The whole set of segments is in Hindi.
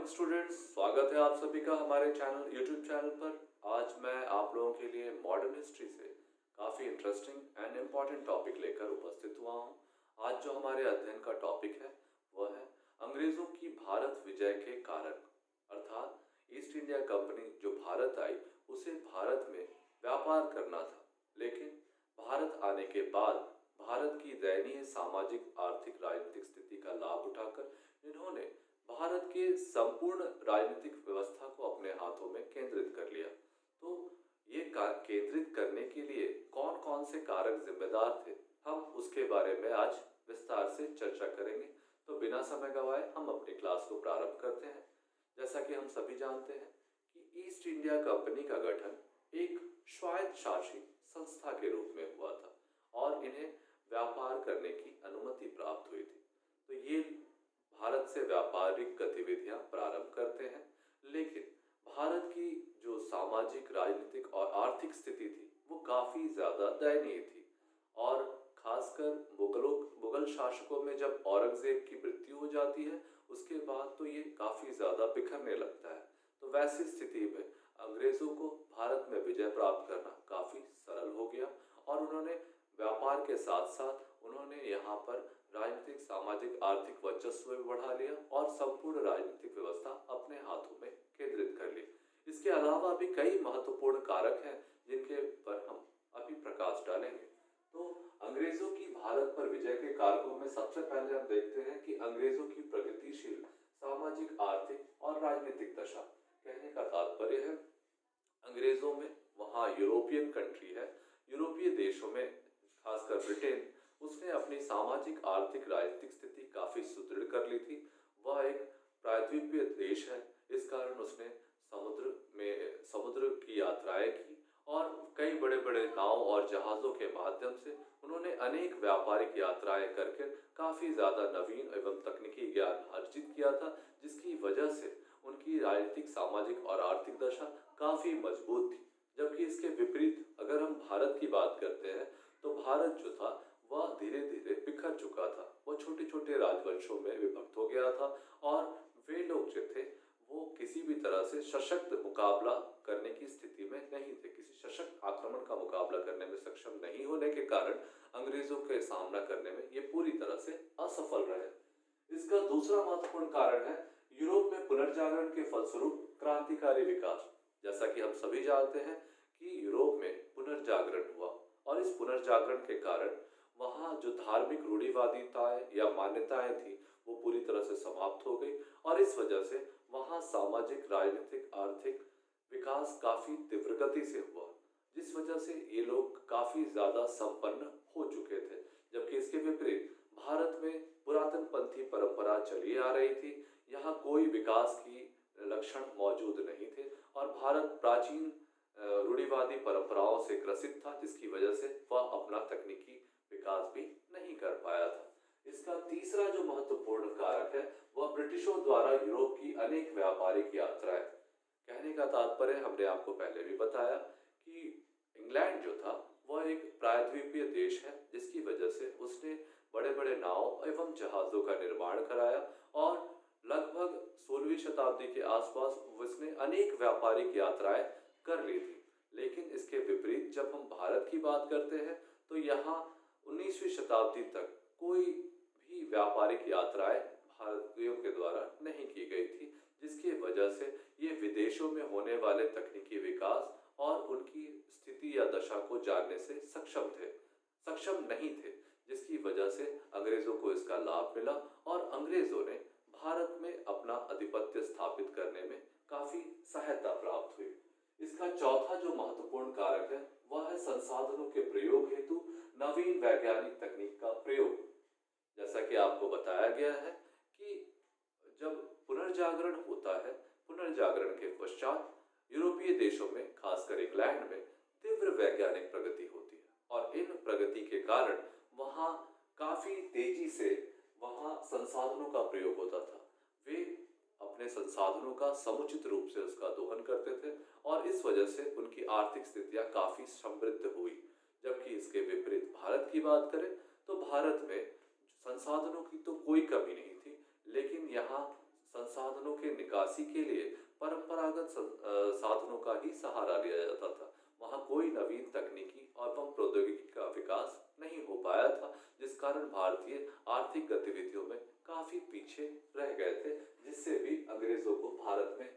मॉर्निंग स्टूडेंट्स, स्वागत है आप सभी का हमारे चैनल यूट्यूब चैनल पर। आज मैं आप लोगों के लिए मॉडर्न हिस्ट्री से काफ़ी इंटरेस्टिंग एंड इम्पॉर्टेंट टॉपिक लेकर उपस्थित हुआ हूँ। आज जो हमारे अध्ययन का टॉपिक है वह है अंग्रेज़ों की भारत विजय के कारण, अर्थात ईस्ट इंडिया कंपनी जो भारत आई उसे भारत में व्यापार करना था, लेकिन भारत आने के बाद भारत की दयनीय सामाजिक आर्थिक राजनीतिक स्थिति का लाभ उठाकर इन्होंने भारत के संपूर्ण राजनीतिक व्यवस्था को अपने हाथों में केंद्रित कर लिया। तो ये केंद्रित करने के लिए कौन कौन से कारक जिम्मेदार थे, हम उसके बारे में आज विस्तार से चर्चा करेंगे। तो बिना समय गंवाए हम अपनी क्लास को प्रारंभ करते हैं। जैसा कि हम सभी जानते हैं कि ईस्ट इंडिया कंपनी का गठन एक स्वायत्तशासी संस्था के रूप में हुआ था और इन्हें व्यापार करने की अनुमति प्राप्त हुई थी। तो ये भारत से व्यापारिक गतिविधियां प्रारंभ करते हैं, लेकिन भारत की जो सामाजिक, राजनीतिक और आर्थिक स्थिति थी वो काफ़ी ज़्यादा दयनीय थी और खासकर मुगल शासकों में जब औरंगजेब की मृत्यु हो जाती है उसके बाद तो ये काफ़ी ज़्यादा बिखरने लगता है। तो वैसी स्थिति में अंग्रेज़ों को भारत में विजय प्राप्त करना काफ़ी सरल हो गया और उन्होंने व्यापार के साथ साथ उन्होंने यहाँ पर राजनीतिक, सामाजिक, आर्थिक वर्चस्व भी बढ़ा लिया और संपूर्ण राजनीतिक व्यवस्था अपने हाथों में केंद्रित कर ली। इसके अलावा भी कई महत्वपूर्ण कारक हैं जिनके पर हम अभी प्रकाश डालेंगे। तो अंग्रेजों की भारत पर विजय के कारकों में सबसे पहले हम देखते हैं कि अंग्रेजों की प्रगतिशील सामाजिक, आर्थिक और राजनीतिक दशा। कहने का तात्पर्य है अंग्रेजों में, वहाँ यूरोपियन कंट्री है, यूरोपीय देशों में खासकर ब्रिटेन, उसने अपनी सामाजिक, आर्थिक, राजनीतिक स्थिति काफ़ी सुदृढ़ कर ली थी। वह एक प्रायद्वीपीय देश है, इस कारण उसने समुद्र की यात्राएं की और कई बड़े बड़े नाव और जहाज़ों के माध्यम से उन्होंने अनेक व्यापारिक यात्राएं करके काफ़ी ज़्यादा नवीन एवं तकनीकी ज्ञान अर्जित किया था, जिसकी वजह से उनकी राजनीतिक, सामाजिक और आर्थिक दशा काफ़ी मजबूत थी। जबकि इसके विपरीत अगर हम भारत की बात करते हैं तो भारत जो था वह धीरे धीरे बिखर चुका था, वह छोटे छोटे राजवंशों में विभक्त हो गया था और वे लोग जो थे वो किसी भी तरह से सशक्त मुकाबला करने की स्थिति में नहीं थे, किसी सशक्त आक्रमण का मुकाबला करने में सक्षम नहीं होने के कारण अंग्रेजों के सामना करने में ये पूरी तरह से असफल रहे। इसका दूसरा महत्वपूर्ण कारण है यूरोप में पुनर्जागरण के फलस्वरूप क्रांतिकारी विकास। जैसा कि हम सभी जानते हैं कि यूरोप में पुनर्जागरण हुआ और इस पुनर्जागरण के कारण वहाँ जो धार्मिक रूढ़िवादिताएं या मान्यताएं थी वो पूरी तरह से समाप्त हो गई और इस वजह से वहाँ सामाजिक, राजनीतिक, आर्थिक विकास काफ़ी तीव्र गति से हुआ, जिस वजह से ये लोग काफ़ी ज़्यादा संपन्न हो चुके थे। जबकि इसके विपरीत भारत में पुरातन पंथी परंपरा चली आ रही थी, यहाँ कोई विकास की लक्षण मौजूद नहीं थे और भारत प्राचीन रूढ़िवादी परंपराओं से ग्रसित था, जिसकी वजह से वह अपना तकनीकी विकास भी नहीं कर पाया था। इसका तीसरा जो महत्वपूर्ण कारक है वह ब्रिटिशों द्वारा यूरोप की अनेक व्यापारिक यात्राएं। कहने का तात्पर्य हमने आपको पहले भी बताया कि इंग्लैंड जो था वह एक प्रायद्वीपीय देश है, जिसकी वजह से उसने बड़े बड़े नाव एवं जहाज़ों का निर्माण कराया और लगभग 16वीं शताब्दी के आसपास उसने अनेक व्यापारिक यात्राएं कर ली थी। लेकिन इसके विपरीत जब हम भारत की बात करते हैं तो यहाँ 19वीं शताब्दी तक कोई भी व्यापारिक यात्राएं भारतीयों के द्वारा नहीं की गई थी, जिसकी वजह से ये विदेशों में होने वाले तकनीकी विकास और उनकी स्थिति या दशा को जानने से सक्षम नहीं थे, जिसकी वजह से अंग्रेजों को इसका लाभ मिला और अंग्रेजों ने भारत में अपना आधिपत्य स्थापित करने में काफ़ी सहायता प्राप्त हुई। इसका चौथा जो महत्वपूर्ण कारक है वह है संसाधनों के प्रयोग हेतु नवीन वैज्ञानिक तकनीक का प्रयोग। जैसा कि आपको बताया गया है कि जब पुनर्जागरण होता है, पुनर्जागरण के पश्चात यूरोपीय देशों में, खासकर इंग्लैंड में तीव्र वैज्ञानिक प्रगति होती है और इन प्रगति के कारण वहाँ काफ़ी तेजी से वहाँ संसाधनों का प्रयोग होता था। वे अपने संसाधनों का समुचित रूप से उसका दोहन करते थे और इस वजह से उनकी आर्थिक स्थितियाँ काफ़ी समृद्ध हुई। जबकि इसके विपरीत भारत की बात करें तो भारत में संसाधनों की तो कोई कमी नहीं थी, लेकिन यहाँ संसाधनों के निकासी के लिए परंपरागत साधनों का ही सहारा लिया जाता था। वहाँ कोई नवीन तकनीकी एवं प्रौद्योगिकी का विकास नहीं हो पाया था, जिस कारण भारतीय आर्थिक गतिविधियों में काफी पीछे रह गए थे, जिससे भी अंग्रेजों को भारत में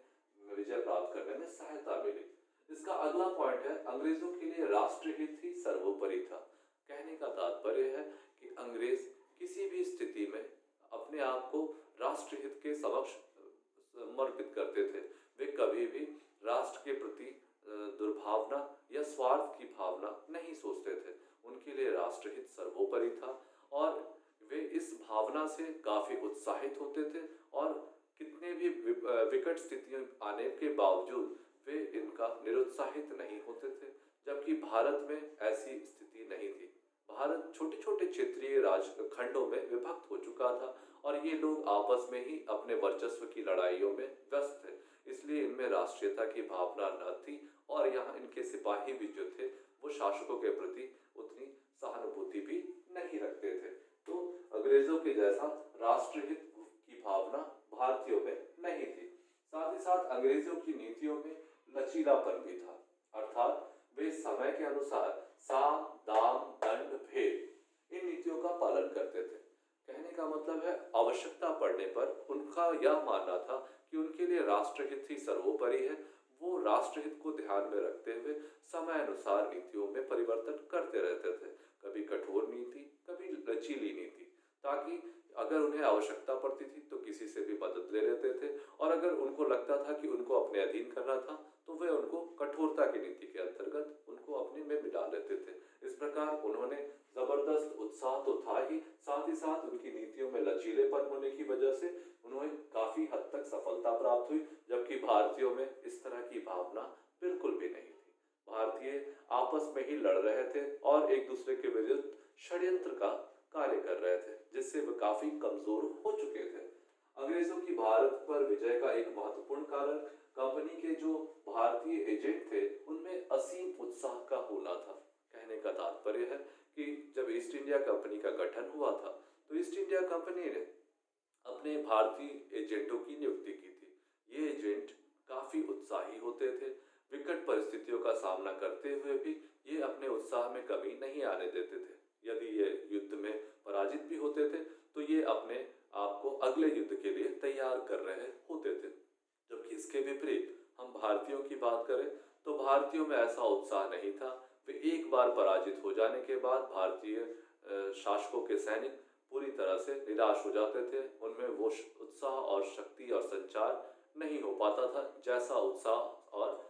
विजय प्राप्त करने में सहायता मिली। इसका अगला पॉइंट है, अंग्रेजों के लिए राष्ट्रहित ही सर्वोपरि था। कहने का तात्पर्य है कि अंग्रेज किसी भी स्थिति में अपने आप को राष्ट्रहित के समक्ष समर्पित करते थे। वे कभी भी राष्ट्र के प्रति दुर्भावना या स्वार्थ की भावना नहीं सोचते थे। उनके लिए राष्ट्रहित सर्वोपरि था और वे इस भावना से काफी उत्साहित होते थे और कितने भी विकट स्थितियां आने के बावजूद वे इनका निरुत्साहित नहीं होते थे। जबकि भारत में ऐसी स्थिति नहीं थी। भारत छोटे छोटे क्षेत्रीय राज खंडों में विभक्त हो चुका था और ये लोग आपस में ही अपने वर्चस्व की लड़ाइयों में व्यस्त थे। इसलिए इनमें राष्ट्रीयता की भावना न थी और यहाँ इनके सिपाही भी जो थे वो शासकों के प्रति उतनी सहानुभूति भी नहीं रखते थे। तो अंग्रेजों के जैसा राष्ट्रहित की भावना भारतीयों में नहीं थी। साथ ही साथ अंग्रेजों की नीतियों में लचीलापन भी था, अर्थात वे समय के अनुसार साम दाम दंड भेद इन नीतियों का पालन करते थे। कहने का मतलब है, आवश्यकता पड़ने पर उनका यह मानना था कि उनके लिए राष्ट्रहित ही सर्वोपरि है। वो राष्ट्रहित को ध्यान में रखते हुए समय अनुसार नीतियों में परिवर्तन करते रहते थे, कभी कठोर नीति, कभी लचीली नीति, ताकि अगर उन्हें आवश्यकता पड़ती थी तो किसी से भी मदद ले लेते थे और अगर उनको लगता था कि उनको अपने अधीन करना था तो वे उनको कठोरता की नीति के अंतर्गत उनको अपने में मिला लेते थे। इस प्रकार उन्होंने जबरदस्त उत्साह तो था ही, साथ ही साथ उनकी नीतियों में लचीलेपन होने की वजह से उन्हें काफी हद तक सफलता प्राप्त हुई, जबकि भारतीयों में इस तरह की भावना बिल्कुल भी नहीं थी। भारतीय आपस में ही लड़ रहे थे और एक दूसरे के विरुद्ध षड्यंत्र का कार्य कर रहे थे, जिससे वे काफी कमजोर हो चुके थे। अंग्रेजों की भारत पर विजय का एक महत्वपूर्ण कारण कंपनी के जो भारतीय एजेंट थे उनमें असीम उत्साह का होना था। कहने का तात्पर्य है कि जब ईस्ट इंडिया कंपनी का गठन हुआ था तो ईस्ट इंडिया कंपनी ने अपने भारतीय एजेंटों की नियुक्ति की थी। ये एजेंट काफी उत्साही होते थे। विकट परिस्थितियों का सामना करते हुए भी ये अपने उत्साह में कमी नहीं आने देते थे। यदि ये युद्ध में पराजित भी होते थे तो ये अपने आप को अगले युद्ध के लिए तैयार कर रहे होते थे। जबकि इसके विपरीत हम भारतीयों की बात करें तो भारतीयों में ऐसा उत्साह नहीं था। वे एक बार पराजित हो जाने के बाद भारतीय शासकों के सैनिक पूरी तरह से निराश हो जाते थे। उनमें वो उत्साह और शक्ति और संचार नहीं हो पाता था जैसा उत्साह और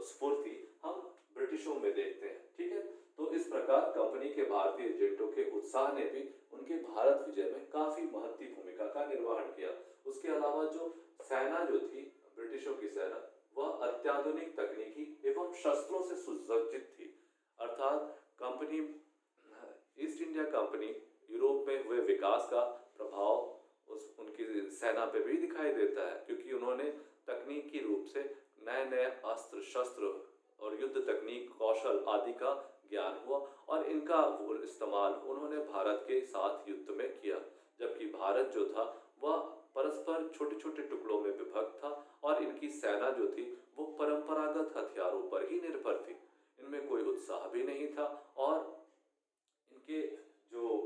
स्फूर्ति हम ब्रिटिशों में देखते हैं। ठीक है, तो इस प्रकार कंपनी के भारतीय एजेंटों के उत्साह ने भी उनके भारत विजय में काफी महत्वपूर्ण भूमिका का निर्वहन किया। उसके अलावा जो सेना जो थी, ब्रिटिशों की सेना, वह अत्याधुनिक तकनीकी एवं शस्त्रों से सुसज्जित थी। अर्थात company east India company Europe में हुए विकास का प्रभाव उनकी सेना पे भी दिखाई देता है, क्योंकि उन्होंने तकनीकी रूप से नए नए अस्त्र शस्त्र और युद्ध तकनीक कौशल आदि का ज्ञान हुआ और इनका इस्तेमाल उन्होंने भारत के साथ युद्ध में किया। जबकि भारत जो था वह परस्पर छोटे छोटे टुकड़ों में विभक्त था और इनकी सेना जो थी वो परंपरागत हथियारों पर ही निर्भर थी। इनमें कोई उत्साह भी नहीं था और इनके जो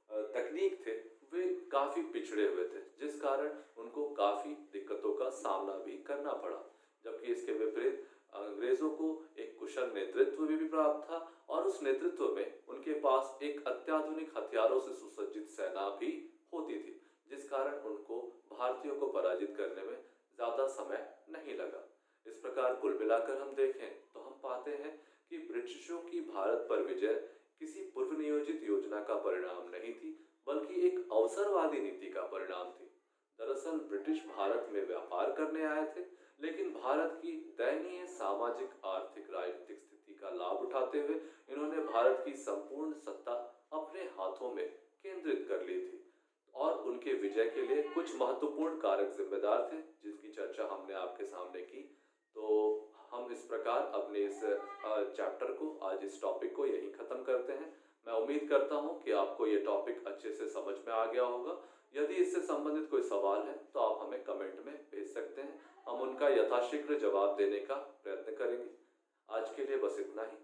तकनीक थे वे काफी पिछड़े हुए थे, जिस कारण उनको काफी दिक्कतों का सामना भी करना पड़ा। जबकि इसके विपरीत अंग्रेजों को एक कुशल नेतृत्व भी प्राप्त था और उस नेतृत्व में उनके पास एक अत्याधुनिक हथियारों से सुसज्जित सेना भी होती थी, जिस कारण उनको भारतीयों को पराजित करने में ज्यादा समय नहीं लगा। इस प्रकार कुल मिलाकर हम देखें तो हम पाते हैं कि ब्रिटिशों की भारत पर विजय किसी पूर्व नियोजित योजना का परिणाम नहीं थी, बल्कि एक अवसरवादी नीति का परिणाम थी। दरअसल ब्रिटिश भारत में व्यापार करने आए थे, लेकिन भारत की दयनीय सामाजिक आर्थिक राजनीतिक स्थिति का लाभ उठाते हुए इन्होंने भारत की संपूर्ण सत्ता अपने हाथों में केंद्रित कर ली थी और उनके विजय के लिए कुछ महत्वपूर्ण कारक जिम्मेदार थे, जिसकी चर्चा हमने आपके सामने की। तो हम इस प्रकार अपने इस चैप्टर को, आज इस टॉपिक को यहीं खत्म करते हैं। मैं उम्मीद करता हूं कि आपको ये टॉपिक अच्छे से समझ में आ गया होगा। यदि इससे संबंधित कोई सवाल है तो आप हमें कमेंट में भेज सकते हैं। हम उनका यथाशीघ्र जवाब देने का प्रयत्न करेंगे। आज के लिए बस इतना ही।